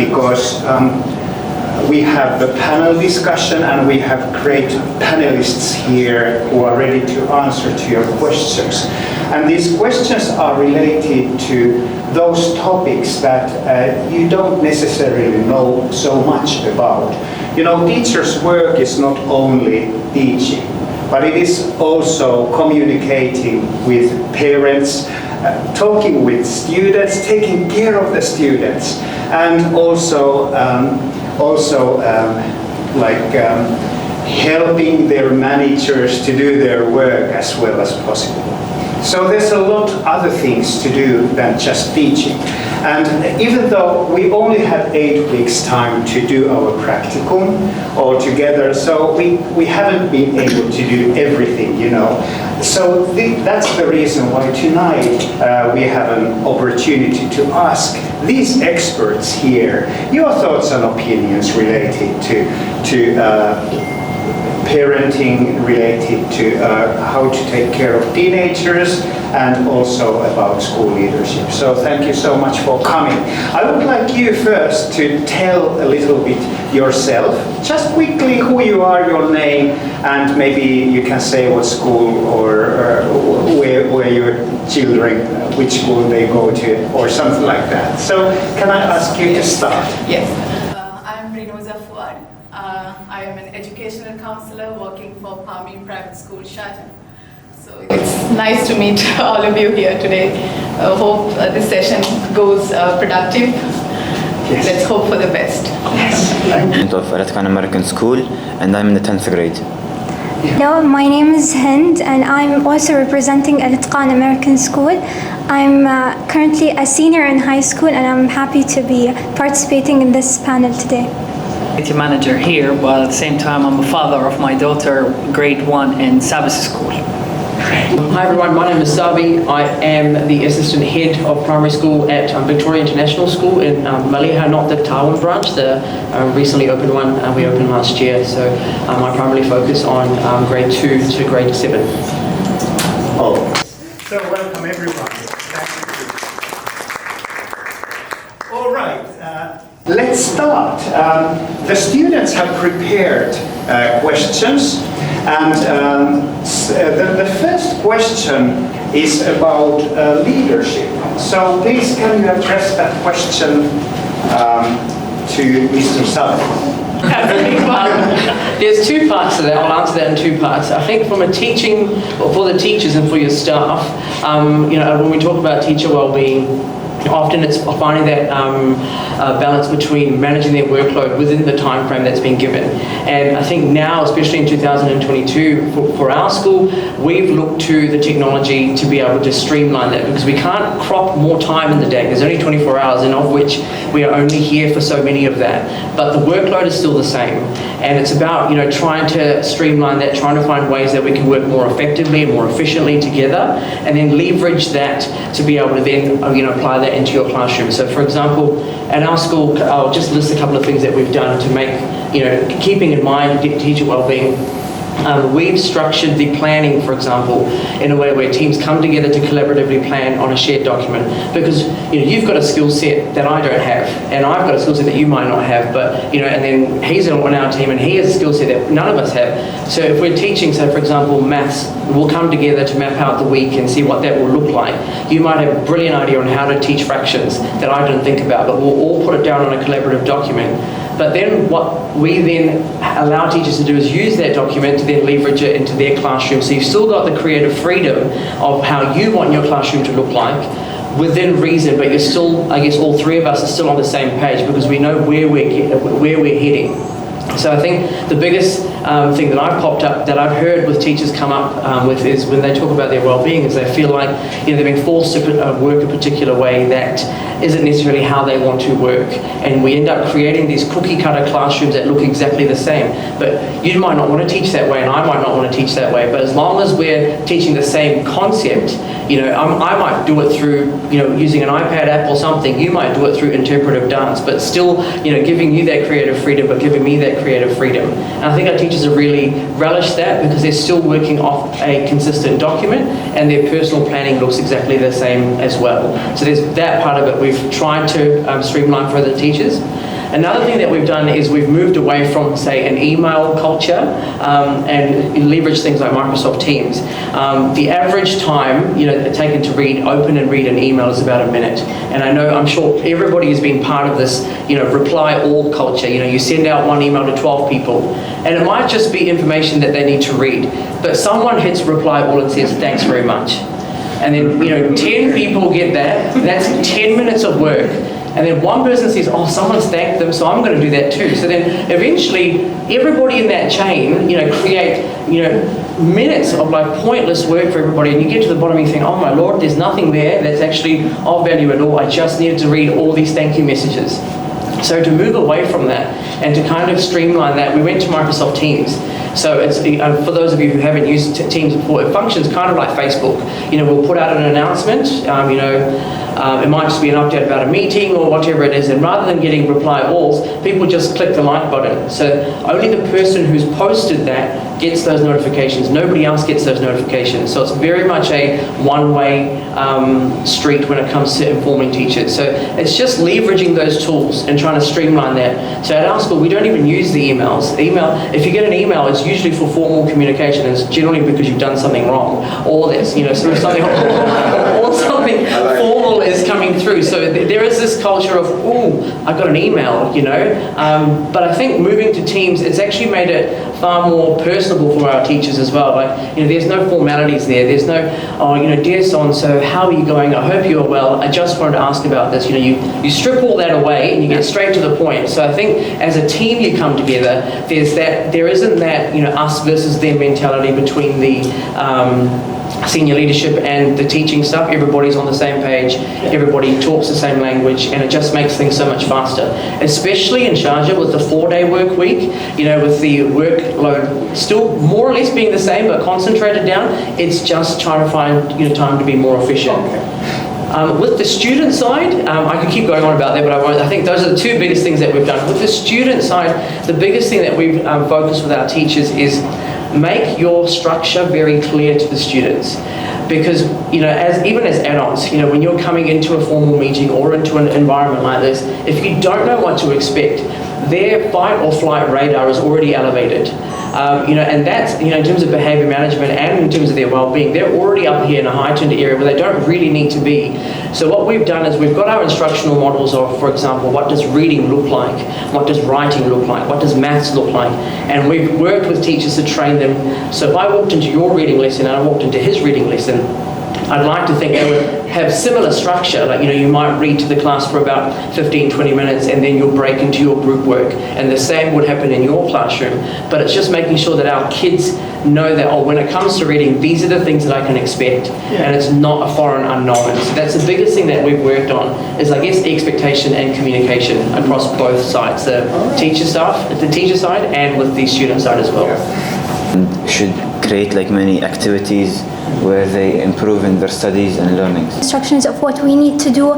because we have the panel discussion and we have great panelists here who are ready to answer to your questions. And these questions are related to those topics that you don't necessarily know so much about. You know, teachers' work is not only teaching, but it is also communicating with parents, talking with students, taking care of the students, and also helping their managers to do their work as well as possible. So there's a lot of other things to do than just teaching. And even though we only had 8 weeks time to do our practicum all together, so we haven't been able to do everything, you know. So that's the reason why tonight we have an opportunity to ask these experts here your thoughts and opinions related to parenting, related to how to take care of teenagers, and also about school leadership. So thank you so much for coming. I would like you first to tell a little bit yourself, just quickly who you are, your name, and maybe you can say what school or where your children, which school they go to, or something like that. So can I ask you to start? Yes. I am an educational counselor working for Palmy Private School, Sharjah. So it's nice to meet all of you here today. Hope this session goes productive. Yes. Let's hope for the best. Yes. Of Practicum American School, and I'm in the 10th grade. Hello, my name is Hind, and I'm also representing Practicum American School. I'm currently a senior in high school, and I'm happy to be participating in this panel today. Manager here, but at the same time I'm a father of my daughter, grade 1 in Sabbath school. Hi everyone, my name is Sabi. I am the assistant head of primary school at Victoria International School in Maliha, not the Darwin branch, the recently opened one we opened last year. So I primarily focus on grade 2 to grade 7. Oh, so welcome everyone. All right. Let's start. The students have prepared questions, and the first question is about leadership. So please, can you address that question to Mr. Sabi? There's 2 parts to that. I'll answer that in 2 parts. I think from a teaching, or for the teachers and for your staff, you know, when we talk about teacher well-being, often it's finding that balance between managing their workload within the time frame that's been given. And I think now, especially in 2022, for our school, we've looked to the technology to be able to streamline that, because we can't crop more time in the day. There's only 24 hours, and of which we are only here for so many of that. But the workload is still the same. And it's about, you know, trying to streamline that, trying to find ways that we can work more effectively and more efficiently together, and then leverage that to be able to then, you know, apply that into your classroom. So for example, at our school, I'll just list a couple of things that we've done to make, you know, keeping in mind teacher well-being. We've structured the planning, for example, in a way where teams come together to collaboratively plan on a shared document, because, you know, you've got a skill set that I don't have, and I've got a skill set that you might not have, but, you know, and then he's on our team and he has a skill set that none of us have. So if we're teaching, so for example, maths, we'll come together to map out the week and see what that will look like. You might have a brilliant idea on how to teach fractions that I didn't think about, but we'll all put it down on a collaborative document. But then what we then allow teachers to do is use that document to then leverage it into their classroom. So you've still got the creative freedom of how you want your classroom to look like within reason, but you're still, I guess all 3 of us are still on the same page, because we know where we're heading. So I think the biggest thing that I've popped up, that I've heard with teachers come up with, is when they talk about their well-being, is they feel like, you know, they've been forced to work a particular way that isn't necessarily how they want to work, and we end up creating these cookie-cutter classrooms that look exactly the same. But you might not want to teach that way, and I might not want to teach that way. But as long as we're teaching the same concept, you know, I might do it through, you know, using an iPad app or something. You might do it through interpretive dance, but still, you know, giving you that creative freedom, but giving me that creative freedom. And I think our teachers have really relished that, because they're still working off a consistent document, and their personal planning looks exactly the same as well. So there's that part of it we've tried to streamline for the teachers. Another thing that we've done is we've moved away from, say, an email culture and leverage things like Microsoft Teams. The average time, taken to open and read an email is about a minute. And I'm sure everybody has been part of this, reply all culture. You send out one email to 12 people, and it might just be information that they need to read, but someone hits reply all and says, thanks very much. And then, 10 people get that. That's 10 minutes of work. And then one person says, oh, someone's thanked them, so I'm going to do that too. So then eventually everybody in that chain, create, minutes of pointless work for everybody. And you get to the bottom and you think, oh my Lord, there's nothing there that's actually of value at all. I just needed to read all these thank you messages. So to move away from that and to kind of streamline that, we went to Microsoft Teams. So it's, for those of you who haven't used Teams before, it functions kind of like Facebook. We'll put out an announcement, it might just be an update about a meeting or whatever it is, and rather than getting reply alls, people just click the like button. So only the person who's posted that gets those notifications. Nobody else gets those notifications. So it's very much a one-way street when it comes to informing teachers. So it's just leveraging those tools and trying to streamline that. So at our school, we don't even use the emails. If you get an email, it's usually for formal communication. It's generally because you've done something wrong, or there's something or something formal is coming through. So there is this culture of, oh, I got an email, But I think moving to Teams, it's actually made it far more personable for our teachers as well. There's no formalities there. There's no, dear so-and-so, how are you going? I hope you're well. I just wanted to ask about this. You strip all that away and you get straight to the point. So I think as a team you come together, there isn't that, us versus them mentality between the senior leadership and the teaching stuff. Everybody's on the same page, everybody talks the same language, and it just makes things so much faster. Especially in Sharjah with the 4-day work week, with the workload still more or less being the same but concentrated down, it's just trying to find time to be more efficient. With the student side, I could keep going on about that, but I won't. I think those are the two biggest things that we've done. With the student side, the biggest thing that we've focused with our teachers is make your structure very clear to the students. Because, even as adults, when you're coming into a formal meeting or into an environment like this, if you don't know what to expect, their fight or flight radar is already elevated. And that's, in terms of behavior management and in terms of their well-being, they're already up here in a heightened area where they don't really need to be. So what we've done is we've got our instructional models of, for example, what does reading look like? What does writing look like? What does maths look like? And we've worked with teachers to train them. So if I walked into your reading lesson and I walked into his reading lesson, I'd like to think they would have similar structure. You might read to the class for about 15, 20 minutes and then you'll break into your group work. And the same would happen in your classroom. But it's just making sure that our kids know that, when it comes to reading, these are the things that I can expect. Yeah. And it's not a foreign unknown. So that's the biggest thing that we've worked on is, expectation and communication across both sides. The teacher side and with the student side as well. Should create many activities where they improve in their studies and learnings. Instructions of what we need to do,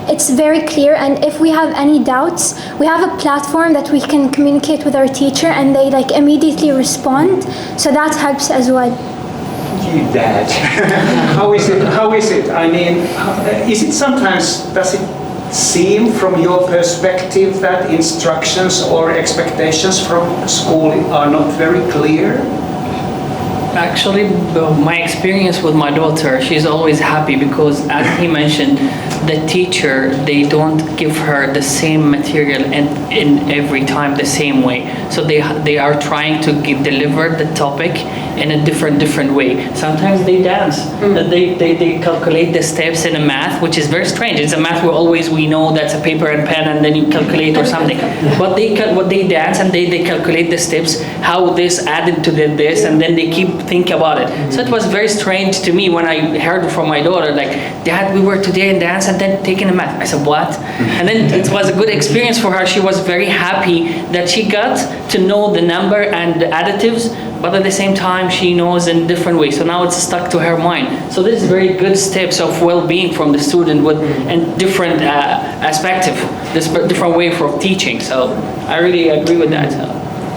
it's very clear, and if we have any doubts, we have a platform that we can communicate with our teacher and they immediately respond, so that helps as well. Dad, how is it? I mean, is it sometimes, does it seem from your perspective that instructions or expectations from school are not very clear? Actually, my experience with my daughter, she's always happy because, as he mentioned, the teacher, they don't give her the same material in every time the same way. So they are trying to deliver the topic in a different way. Sometimes they dance. They calculate the steps in a math, which is very strange. It's a math where always we know that's a paper and pen and then you calculate or something. But they dance and they calculate the steps, how this added to this, and then they keep think about it. So it was very strange to me when I heard from my daughter, Dad, we were today in dance and then taking a math. I said, what? And then it was a good experience for her. She was very happy that she got to know the number and the additives, but at the same time she knows in different ways. So now it's stuck to her mind. So this is very good steps of well-being from the student with and different perspective, this different way for teaching. So I really agree with that.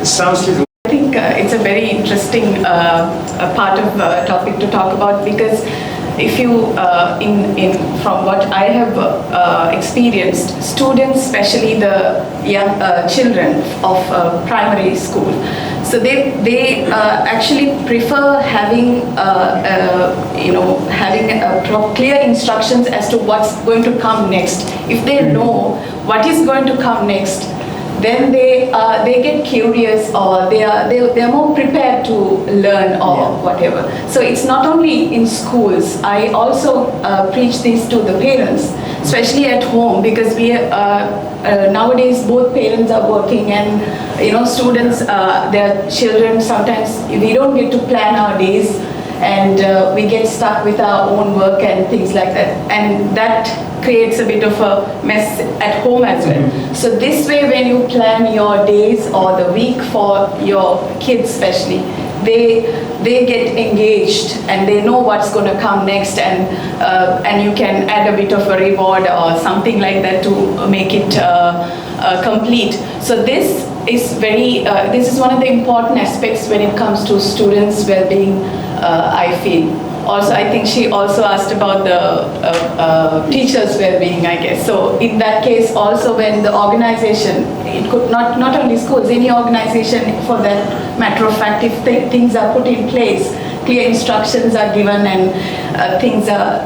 It sounds little. I think it's a very interesting part of topic to talk about, because if you, from what I have experienced, students, especially the young children of primary school, so they actually prefer having having clear instructions as to what's going to come next. If they know what is going to come next, then they get curious, or they are more prepared to learn or whatever. So it's not only in schools. I also preach this to the parents, especially at home, because we nowadays both parents are working, and students, their children, sometimes we don't get to plan our days, and we get stuck with our own work and things like that, and that creates a bit of a mess at home as well. So this way, when you plan your days or the week for your kids especially, they get engaged and they know what's going to come next, and you can add a bit of a reward or something like that to make it complete. So this is one of the important aspects when it comes to students' well-being, I feel. Also, I think she also asked about the teachers' well-being, I guess. So in that case, also when the organization, it could not only schools, any organization for that matter of fact, if things are put in place, clear instructions are given, and things are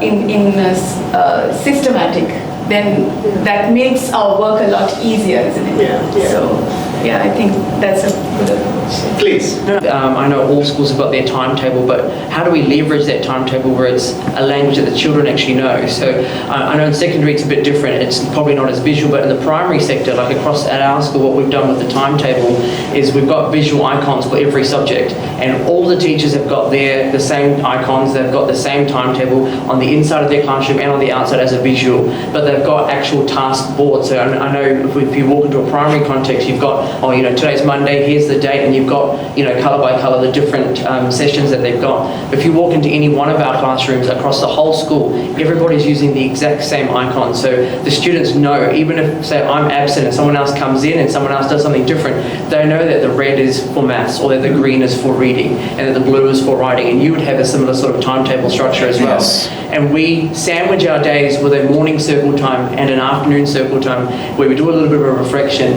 systematic, then that makes our work a lot easier, isn't it? Yeah. So, yeah, I think that's a good approach. Please. I know all schools have got their timetable, but how do we leverage that timetable where it's a language that the children actually know? So I know in secondary it's a bit different. It's probably not as visual, but in the primary sector, like across at our school, what we've done with the timetable is we've got visual icons for every subject, and all the teachers have got the same icons. They've got the same timetable on the inside of their classroom and on the outside as a visual, but they've got actual task boards. So I know if you walk into a primary context, you've got, today's Monday, here's the date, and you've got, colour by colour, the different sessions that they've got. If you walk into any one of our classrooms across the whole school, everybody's using the exact same icon. So the students know, even if, say, I'm absent and someone else comes in and someone else does something different, they know that the red is for maths, or that the green is for reading, and that the blue is for writing. And you would have a similar sort of timetable structure as well. Yes. And we sandwich our days with a morning circle time and an afternoon circle time, where we do a little bit of a reflection,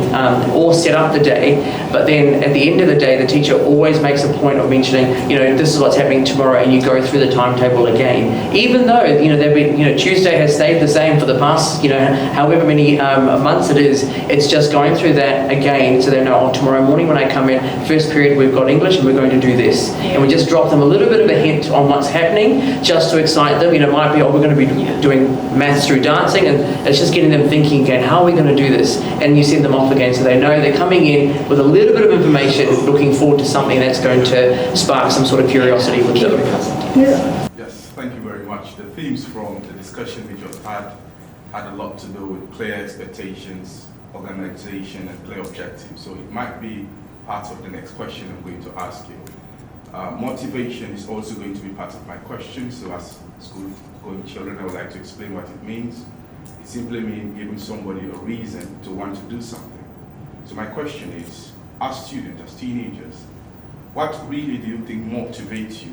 or set up the day, but then at the end of the day, the teacher always makes a point of mentioning, this is what's happening tomorrow, and you go through the timetable again. Even though, Tuesday has stayed the same for the past, however many months it is, it's just going through that again, so they know, tomorrow morning when I come in, first period we've got English and we're going to do this. And we just drop them a little bit of a hint on what's happening, just to excite them. It might be, we're going to be doing maths through dancing, and it's just getting them thinking again, how are we going to do this? And you send them off again, so they know they're coming in with a little bit of information, looking forward to something that's going to spark some sort of curiosity with them. Yes, thank you very much. The themes from the discussion we just had a lot to do with clear expectations, organization, and clear objectives. So it might be part of the next question I'm going to ask you. Motivation is also going to be part of my question. So as school-going children, I would like to explain what it means. It simply means giving somebody a reason to want to do something. So my question is, as students, as teenagers, what really do you think motivates you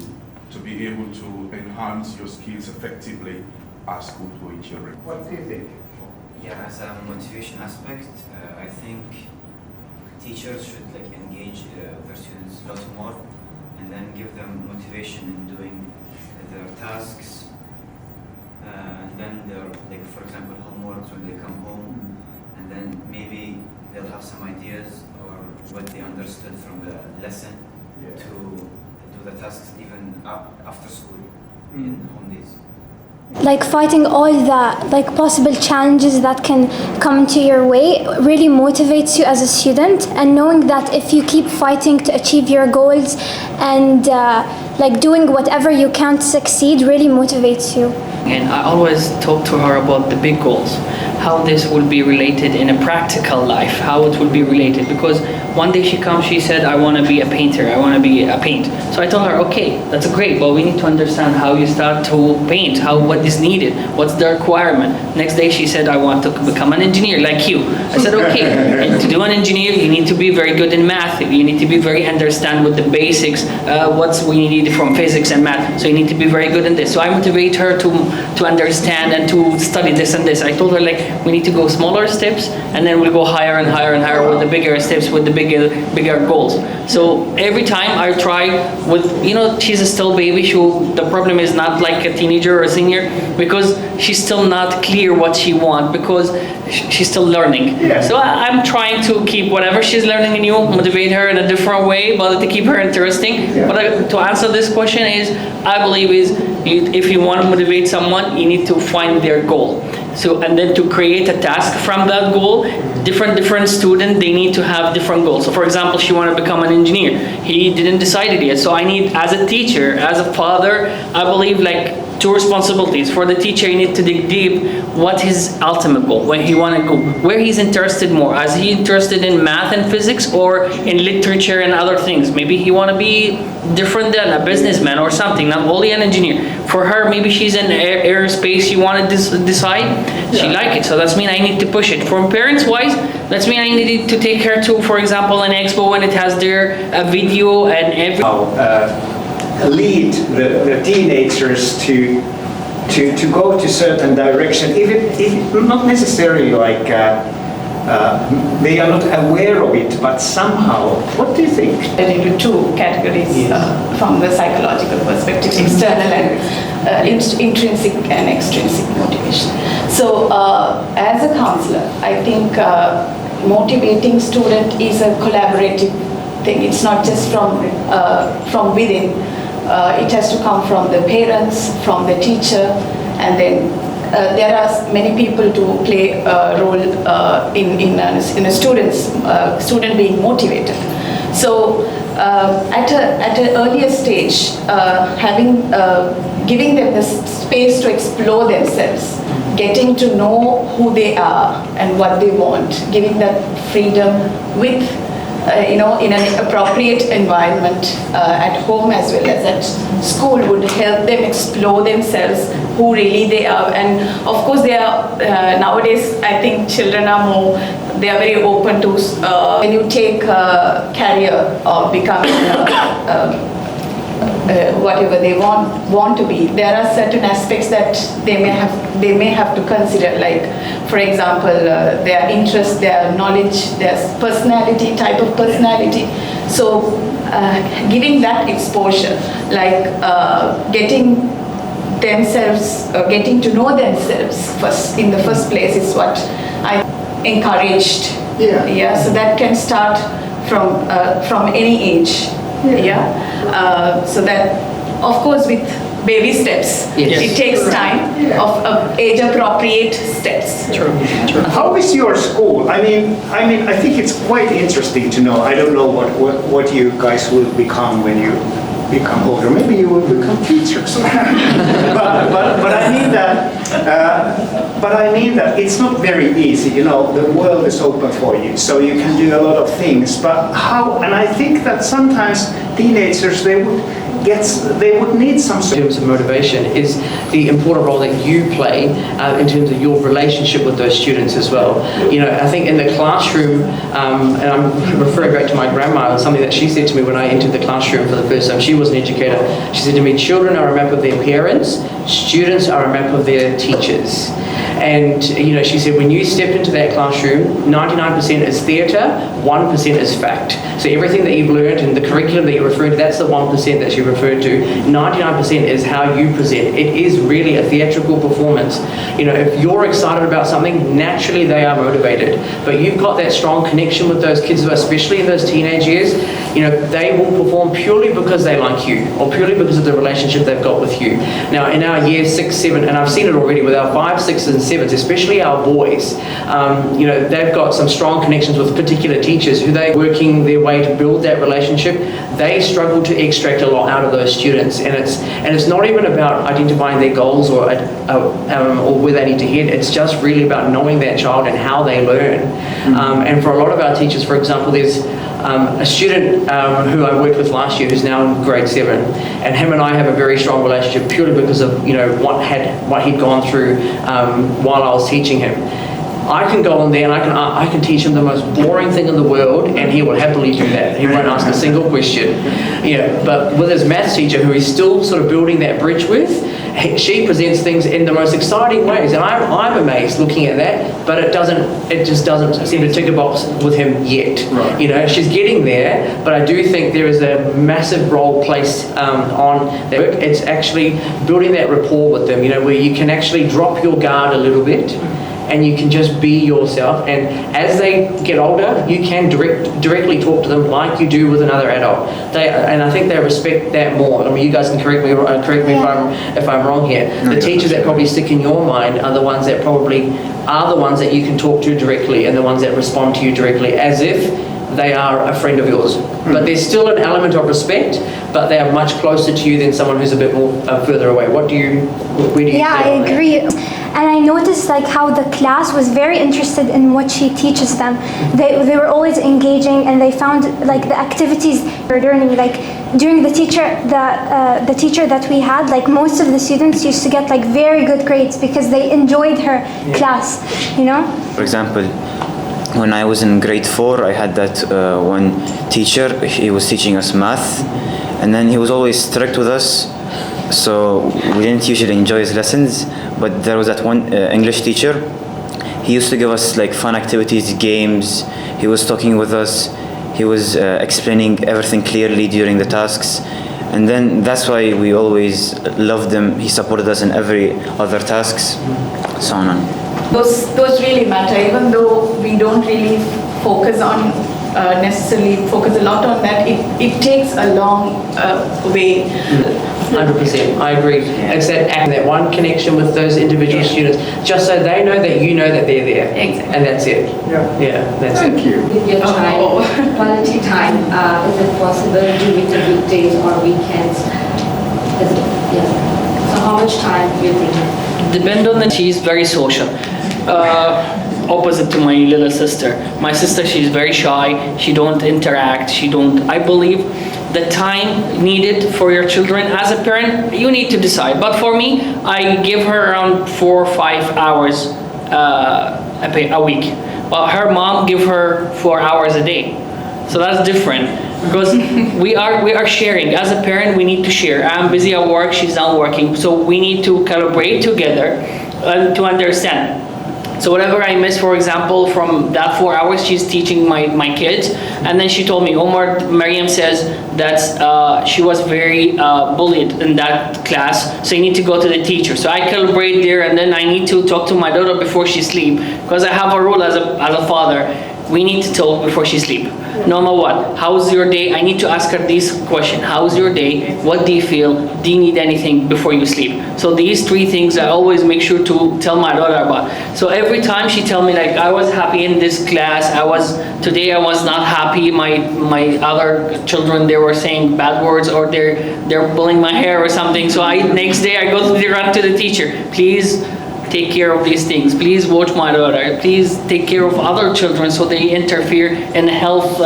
to be able to enhance your skills effectively as school-going children? What do you think? Yeah, as a motivation aspect, I think teachers should engage their students a lot more, and then give them motivation in doing their tasks, and then their, for example, homeworks when they come home, and then maybe they'll have some ideas or what they understood from the lesson to do the tasks even after school in home days. Fighting all the possible challenges that can come to your way really motivates you as a student, and knowing that if you keep fighting to achieve your goals and doing whatever you can to succeed really motivates you. And I always talk to her about the big goals, how this will be related in a practical life, how it will be related. Because one day she comes, she said, I want to be a painter, I want to be a paint. So I told her, okay, that's great, but we need to understand how you start to paint, what is needed, what's the requirement. Next day she said, I want to become an engineer like you. I said, okay, and to do an engineer, you need to be very good in math, you need to be very understand with the basics, what's we need from physics and math, so you need to be very good in this. So I motivate her to understand and to study this and this. I told her, like, we need to go smaller steps, and then we'll go higher and higher and higher with the bigger steps, with the bigger goals. So every time I try with, she's a still baby, the problem is not like a teenager or a senior, because she's still not clear what she wants, because she's still learning. Yeah. So I'm trying to keep whatever she's learning new, motivate her in a different way, but to keep her interesting. Yeah. But to answer this question is, I believe if you want to motivate someone, you need to find their goal. So, and then to create a task from that goal, different student, they need to have different goals. So for example, she want to become an engineer. He didn't decide it yet. So I need, as a teacher, as a father, I believe like two responsibilities. For the teacher, you need to dig deep what his ultimate goal, where he want to go, where he's interested more. Is he interested in math and physics or in literature and other things? Maybe he want to be different than a businessman or something, not only an engineer. For her, maybe she's in aerospace, she want to decide, she like it. So that's mean I need to push it. From parents wise, that's mean I need to take her to, for example, an expo when it has their video and everything. Lead the teenagers to go to certain direction, even not necessarily like they are not aware of it, but somehow. What do you think? Into two categories from the psychological perspective: external and intrinsic and extrinsic motivation. So, as a counselor, I think motivating student is a collaborative thing. It's not just from within. It has to come from the parents, from the teacher, and then there are many people to play a role in a student being motivated. So at an earlier stage, giving them the space to explore themselves, getting to know who they are and what they want, giving that freedom with in an appropriate environment at home as well as at school would help them explore themselves, who really they are. And of course they are, nowadays I think children are they are very open to, when you take a career or becoming whatever they want to be, there are certain aspects that they may have to consider, like for example their interest, their knowledge, their personality, type of personality. So giving that exposure, like getting to know themselves first in the first place is what I encouraged. So that can start from any age. So that, of course, with baby steps, it takes time of age-appropriate steps. True. How is your school? I mean, I think it's quite interesting to know. I don't know what you guys will become when you become older. Maybe you will become teachers. but I mean that. But I mean that it's not very easy. The world is open for you, so you can do a lot of things. But how? And I think that sometimes teenagers they would need some. In terms of motivation is the important role that you play in terms of your relationship with those students as well. I think in the classroom, and I'm referring back to my grandma, something that she said to me when I entered the classroom for the first time. She was an educator. She said to me, children are a map of their parents, students are a map of their teachers. And she said, when you stepped into that classroom, 99% is theatre, 1% is fact. So everything that you've learned and the curriculum that you're referring to, that's the 1% that she referred to. 99% is how you present. It is really a theatrical performance. If you're excited about something, naturally they are motivated. But you've got that strong connection with those kids, especially in those teenage years. They will perform purely because they like you, or purely because of the relationship they've got with you. Now, in our year 6, 7, and I've seen it already with our 5, 6, and 7 7s, especially our boys, you know, they've got some strong connections with particular teachers who they're working their way to build that relationship. They struggle to extract a lot out of those students, and it's not even about identifying their goals or where they need to head. It's just really about knowing that child and how they learn. And for a lot of our teachers, for example, there's a student who I worked with last year who's now in grade 7, and him and I have a very strong relationship purely because of, you know, what he'd gone through while I was teaching him. I can go on there and I can teach him the most boring thing in the world, and he will happily do that. He won't ask a single question. Yeah, but with his maths teacher, who he's still sort of building that bridge with, she presents things in the most exciting ways, and I'm amazed looking at that. But it just doesn't seem to tick a box with him yet. Right. You know, she's getting there, but I do think there is a massive role placed on that work. It's actually building that rapport with them. You know, where you can actually drop your guard a little bit, and you can just be yourself. And as they get older, you can directly talk to them like you do with another adult. And I think they respect that more. I mean, you guys can correct me if I'm wrong here. The teachers that probably stick in your mind are the ones that probably are the ones that you can talk to directly, and the ones that respond to you directly as if they are a friend of yours. But there's still an element of respect, but they are much closer to you than someone who's a bit more further away. Where do you Yeah, I agree. And I noticed like how the class was very interested in what she teaches them. They were always engaging, and they found like the activities they're learning. Like during the teacher that we had, like most of the students used to get like very good grades because they enjoyed her class, you know? For example, when I was in grade 4, I had that one teacher. He was teaching us math, and then he was always strict with us, so we didn't usually enjoy his lessons. But there was that one English teacher. He used to give us like fun activities, games. He was talking with us. He was explaining everything clearly during the tasks, and then that's why we always loved him. He supported us in every other tasks, so on. Those really matter, even though we don't really focus on necessarily focus a lot on that. It takes a long way. 100%, I agree. Yeah. It's that one connection with those individual students, just so they know that you know that they're there. Exactly. And that's it. Yeah. That's Thank it. you. With your child, quality time, is it possible during the weekdays or weekends? So how much time do you think? Depend on the, she's very social. Opposite to my little sister. My sister, she's very shy. She don't interact. I believe the time needed for your children as a parent, you need to decide. But for me, I give her around 4 or 5 hours a week. But her mom give her 4 hours a day. So that's different. Because we are sharing. As a parent, we need to share. I'm busy at work, she's not working. So we need to calibrate together to understand. So whatever I miss, for example, from that 4 hours, she's teaching my kids. And then she told me, Omar, Mariam says that she was very bullied in that class, so you need to go to the teacher. So I calibrate there, and then I need to talk to my daughter before she sleep. Because I have a rule as a father, we need to talk before she sleep. No matter what, how's your day? I need to ask her this question. How's your day? What do you feel? Do you need anything before you sleep? So these 3 things I always make sure to tell my daughter about. So every time she tell me like, I was happy in this class, today I was not happy, my other children, they were saying bad words, or they're pulling my hair or something. So next day I go run to the teacher. Please take care of these things. Please watch my daughter. Please take care of other children so they interfere in a health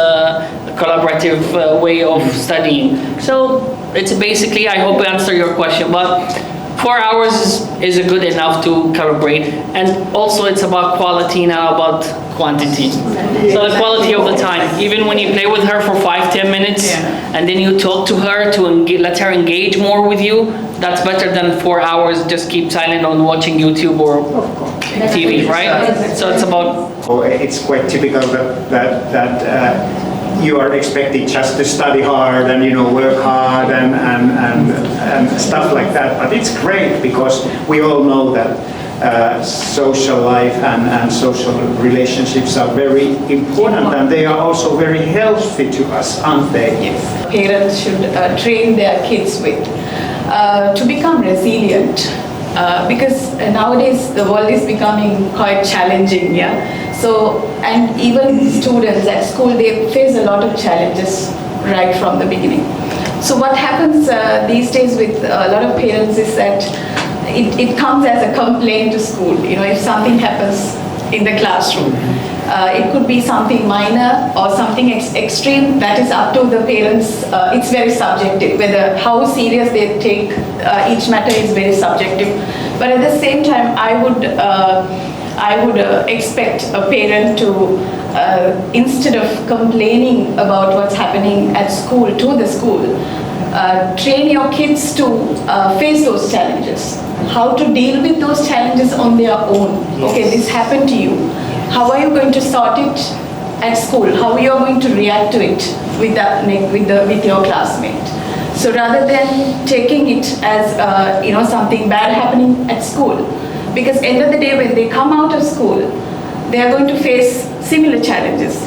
collaborative way of studying. So it's basically, I hope I answer your question, but 4 hours is good enough to calibrate. And also it's about quality, not about quantity. So the quality of the time, even when you play with her for 5-10 minutes, and then you talk to her to let her engage more with you, that's better than 4 hours just keep silent on watching YouTube or TV, right? So it's about... It's quite typical that you are expected just to study hard and work hard and stuff like that. But it's great because we all know that social life and social relationships are very important, and they are also very healthy to us, aren't they? Yes. Parents should train their kids with to become resilient because nowadays the world is becoming quite challenging, yeah. So, and even students at school, they face a lot of challenges right from the beginning. So what happens these days with a lot of parents is that it comes as a complaint to school. You know, if something happens in the classroom, it could be something minor or something extreme. That is up to the parents. It's very subjective. Whether how serious they take each matter is very subjective. But at the same time, I would expect a parent to, instead of complaining about what's happening at school to the school, train your kids to face those challenges, how to deal with those challenges on their own. Yes. Okay, this happened to you. How are you going to sort it at school? How you are going to react to it with your classmate? So rather than taking it as something bad happening at school, because end of the day when they come out of school, they are going to face similar challenges.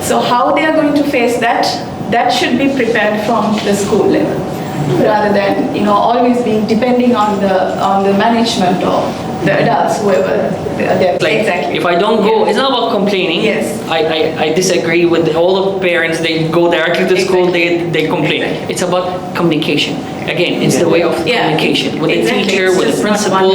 So how they are going to face that should be prepared from the school level, rather than always being depending on the management or the adults, whoever they're exactly. If I don't go, it's not about complaining. Yes. I disagree with all the parents. They go directly to school. They complain. Exactly. It's about communication. Again, it's the way of communication with the teacher, It's with the principal,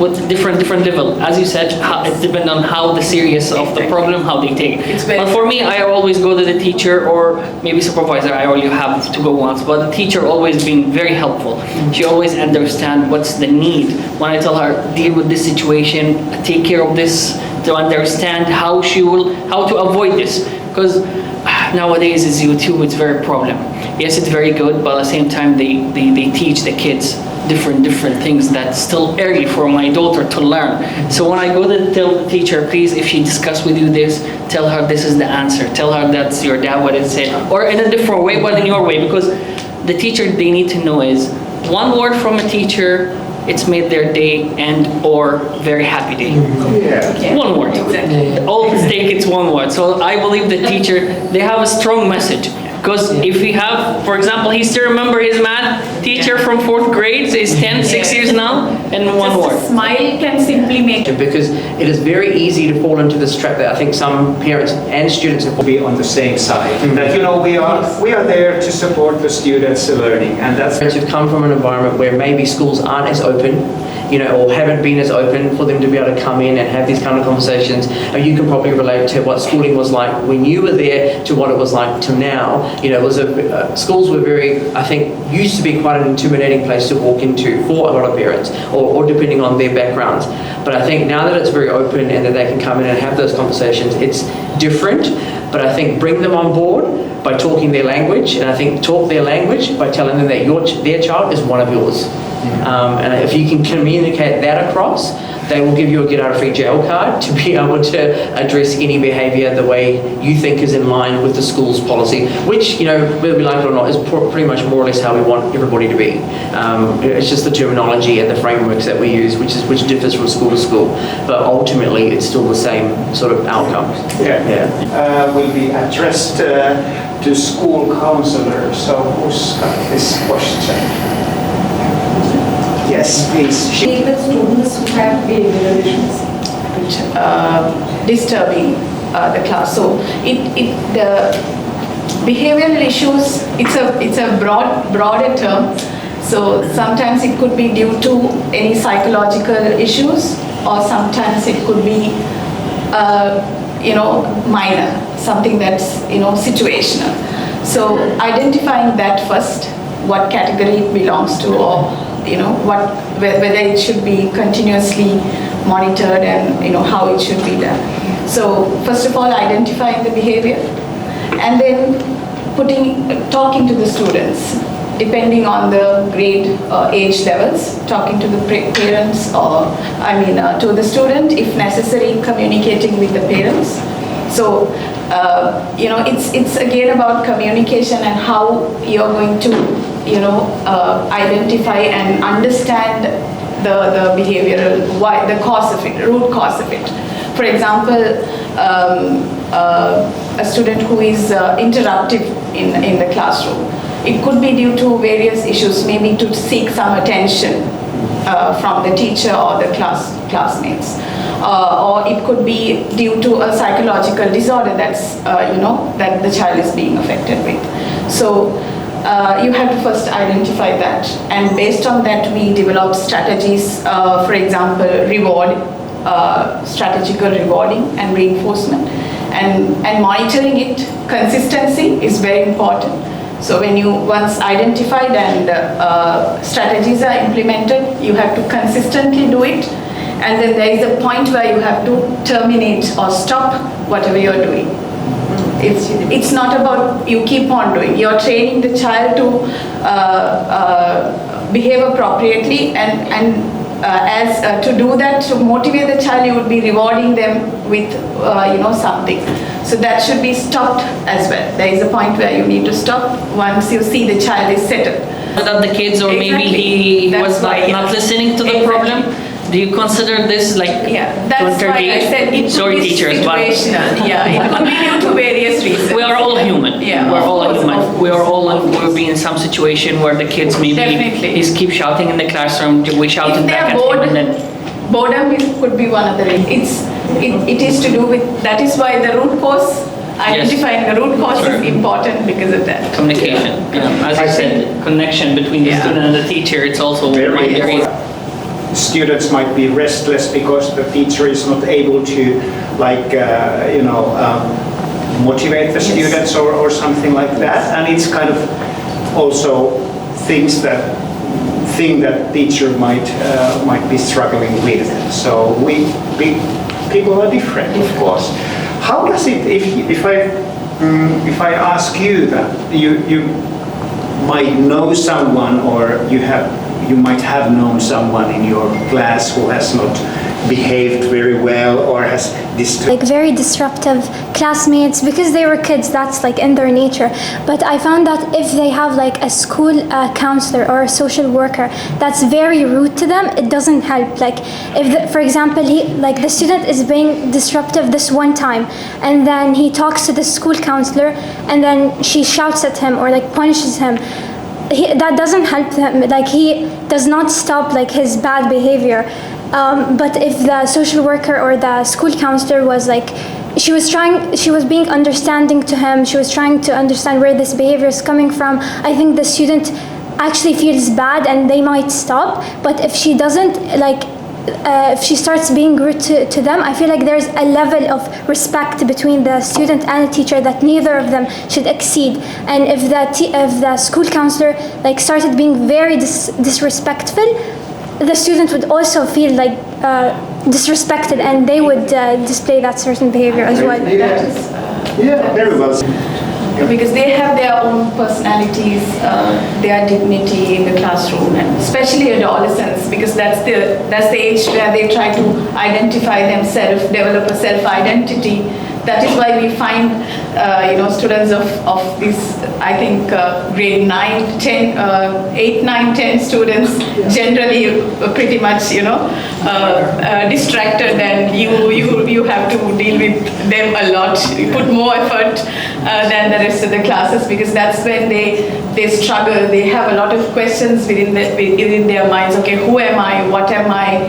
with different level. As you said, it depends on how the serious of the problem, how they take it. But for me, I always go to the teacher or maybe supervisor. I only have to go once, but the teacher always been very helpful. She always understand what's the need. When I tell her deal with this situation, take care of this, to understand how to avoid this, because nowadays is YouTube, it's very problem. Yes, it's very good, but at the same time they teach the kids different things that's still early for my daughter to learn. So when I go to tell the teacher, please, if she discuss with you this, tell her this is the answer. Tell her that's your dad what it said, or in a different way, but in your way, because the teacher, they need to know is one word from a teacher, it's made their day and or very happy day. Yeah. One word. Exactly. All stake, it's one word. So I believe the teacher, they have a strong message. Because if we have, for example, he still remember his math teacher from 4th grade, so he's 10, 6 years now, and one word. Just a smile can simply make it. Because it is very easy to fall into this trap that I think some parents and students have Be on the same side. That we are there to support the students' learning, and that's. Parents who've come from an environment where maybe schools aren't as open, or haven't been as open for them to be able to come in and have these kind of conversations. And you can probably relate to what schooling was like when you were there to what it was like to now. It was schools were very, I think, used to be quite an intimidating place to walk into for a lot of parents, or depending on their backgrounds. But I think now that it's very open and that they can come in and have those conversations, it's different. But I think bring them on board by talking their language, and I think talk their language by telling them that their child is one of yours. And if you can communicate that across, they will give you a get out of free jail card to be able to address any behaviour the way you think is in line with the school's policy, which, whether we like it or not, is pretty much more or less how we want everybody to be. It's just the terminology and the frameworks that we use, which differs from school to school, but ultimately it's still the same sort of outcome. Will be addressed to school counselors. So who's got this question? Yes, please. Take the students who have behavioral issues. Disturbing the class. So the behavioral issues, it's a broader term. So sometimes it could be due to any psychological issues, or sometimes it could be minor, something that's situational. So identifying that first, what category it belongs to, or whether it should be continuously monitored, and how it should be done. So first of all, identifying the behavior, and then talking to the students, depending on the grade age levels, talking to the parents, or to the student, if necessary, communicating with the parents. So it's again about communication and how you're going to identify and understand the behavioral, why, the cause of it, root cause of it. For example, a student who is interruptive in the classroom, it could be due to various issues, maybe to seek some attention from the teacher or the classmates. Or it could be due to a psychological disorder that's, that the child is being affected with. So you have to first identify that, and based on that we develop strategies, for example, strategical rewarding and reinforcement, and monitoring it. Consistency is very important. So when you once identified and strategies are implemented, you have to consistently do it, and then there is a point where you have to terminate or stop whatever you're doing. It's not about you keep on doing. You're training the child to behave appropriately, and to do that, to motivate the child, you would be rewarding them with something. So that should be stopped as well. There is a point where you need to stop once you see the child is settled. That the kids, or maybe he was not listening to the problem. Do you consider this like that's why I said it could be teachers, situational. It could be due to various reasons. We are all human. We're all human. We are all will be in some situation where the kids maybe keep shouting in the classroom. We shouted back at him, and then boredom could be one of the reasons. It is to do with, that is why the root cause, identifying the root cause is important because of that. Communication. As I said, connection between the student and the teacher, it's also very important. Students might be restless because the teacher is not able to, motivate the students or something like that. And it's kind of also thing that teacher might be struggling with. So people are different, of course. How does it, if I ask you that you might know someone, or you might have known someone in your class who has not behaved very well or has very disruptive classmates, because they were kids, that's in their nature. But I found that if they have a school counselor or a social worker that's very rude to them, it doesn't help. If for example the student is being disruptive this one time, and then he talks to the school counselor, and then she shouts at him or punishes him, that doesn't help him. He does not stop his bad behavior. But if the social worker or the school counselor was she was being understanding to him, she was trying to understand where this behavior is coming from, I think the student actually feels bad and they might stop. But if she doesn't, if she starts being rude to them, I feel there's a level of respect between the student and the teacher that neither of them should exceed. And if the school counselor started being very disrespectful, the student would also feel disrespected, and they would display that certain behavior as well. Very well. Because they have their own personalities, their dignity in the classroom, and especially adolescents, because that's the age where they try to identify themselves, develop a self-identity. That is why we find, students of this, I think, grade 9, 10, 8, 9, 10 students generally pretty much, distracted, and you have to deal with them a lot. You put more effort than the rest of the classes, because that's when they struggle. They have a lot of questions within their minds. Okay, who am I? What am I?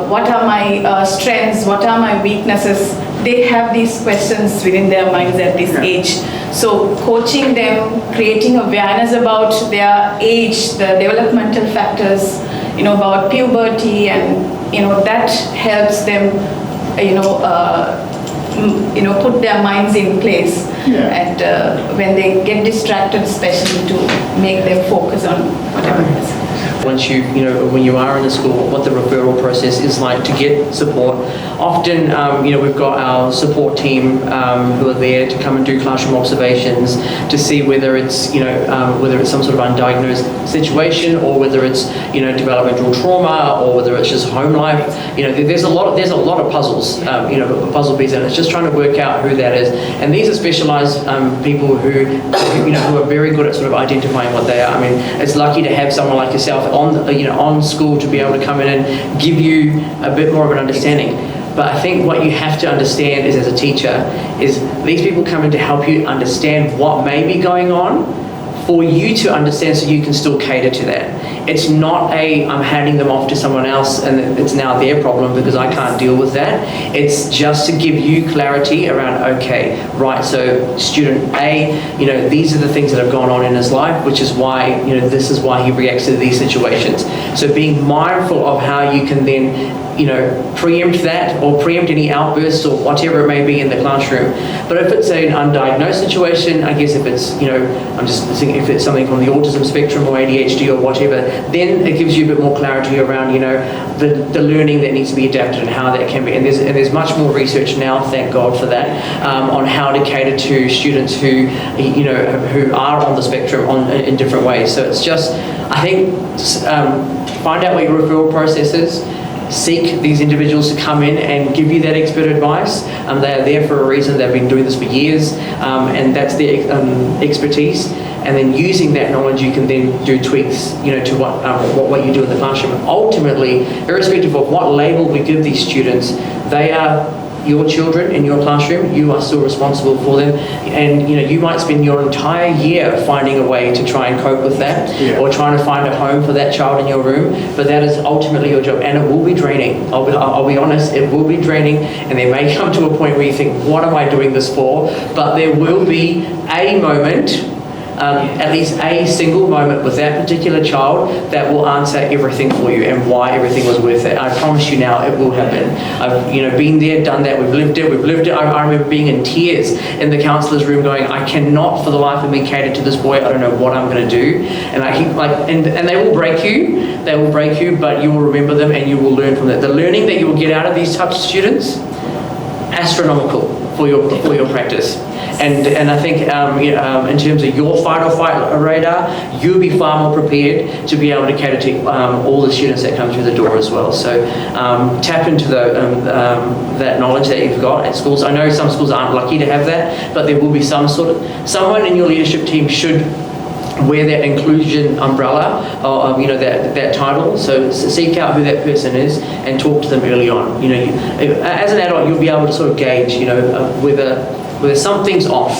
What are my strengths? What are my weaknesses? They have these questions within their minds at this age. So coaching them, creating awareness about their age, the developmental factors, about puberty, and that helps them, put their minds in place. And when they get distracted, especially, to make them focus on whatever it is. Once when you are in the school, what the referral process is like to get support. Often, we've got our support team who are there to come and do classroom observations to see whether it's, whether it's some sort of undiagnosed situation, or whether it's, developmental trauma, or whether it's just home life. There's a lot of puzzles, puzzle pieces, and it's just trying to work out who that is. And these are specialized people who are very good at sort of identifying what they are. I mean, it's lucky to have someone like yourself on school to be able to come in and give you a bit more of an understanding. But I think what you have to understand is, as a teacher, is these people come in to help you understand what may be going on, for you to understand, so you can still cater to that. it's not I'm handing them off to someone else and it's now their problem because I can't deal with that. It's just to give you clarity around, okay, right, so student A, these are the things that have gone on in his life, which is why, this is why he reacts to these situations. So being mindful of how you can then preempt that or preempt any outbursts or whatever it may be in the classroom. But if it's an undiagnosed situation, I guess if it's, I'm just thinking if it's something from the autism spectrum or ADHD or whatever, then it gives you a bit more clarity around, the learning that needs to be adapted and how that can be. And there's much more research now, thank God for that, on how to cater to students who, who are on the spectrum in different ways. So it's just, I think, find out what your referral process is. Seek these individuals to come in and give you that expert advice. They are there for a reason. They've been doing this for years, and that's their expertise. And then using that knowledge, you can then do tweaks, to what you do in the classroom. Ultimately, irrespective of what label we give these students, they are your children in your classroom. You are still responsible for them, and you might spend your entire year finding a way to try and cope with that, or trying to find a home for that child in your room. But that is ultimately your job, and it will be draining. I'll be honest, it will be draining, and there may come to a point where you think, what am I doing this for? But there will be a moment, at least a single moment with that particular child that will answer everything for you and why everything was worth it. I promise you now, it will happen. I've been there, done that, we've lived it. I remember being in tears in the counsellor's room going, I cannot for the life of me cater to this boy, I don't know what I'm going to do. And I keep and they will break you, but you will remember them and you will learn from that. The learning that you will get out of these types of students, astronomical for your practice. And I think in terms of your fight or flight radar, you'll be far more prepared to be able to cater to all the students that come through the door as well. So tap into that knowledge that you've got at schools. I know some schools aren't lucky to have that, but there will be someone in your leadership team should wear that inclusion umbrella, that title. So seek out who that person is and talk to them early on. As an adult, you'll be able to sort of gauge, whether something's off,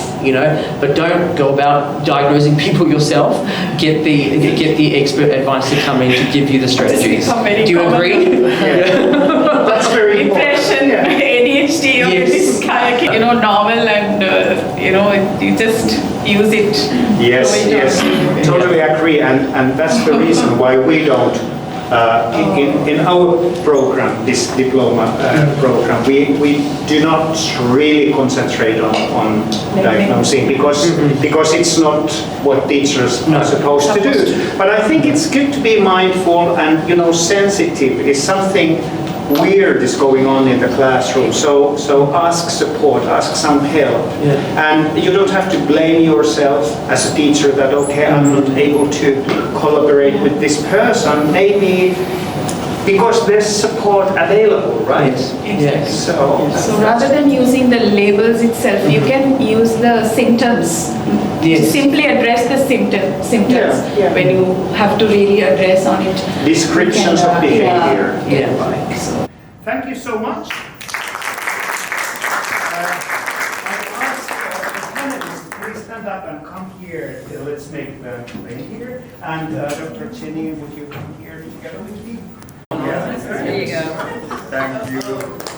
but don't go about diagnosing people yourself. Get the expert advice to come in to give you the strategies. Do you agree? That's very Depression, ADHD, this kind of novel, and you just use it. Yes, totally agree, and that's the reason why we don't. In our program, this diploma program, we do not really concentrate on diagnosing because it's not what teachers are supposed to do. But I think it's good to be mindful and sensitive. If something weird is going on in the classroom, so ask support, ask some help, and you don't have to blame yourself as a teacher that I'm not able to collaborate with this person, maybe because there's support available, right? Yes. So rather than using the labels itself, you can use the symptoms. Yes. Simply address the symptoms when you have to really address on it. Descriptions of behavior. So. Thank you so much. I ask the panelists, please stand up and come here. Let's make the way here. And Dr. Cheney, would you come here together with me? There you go. Thank you.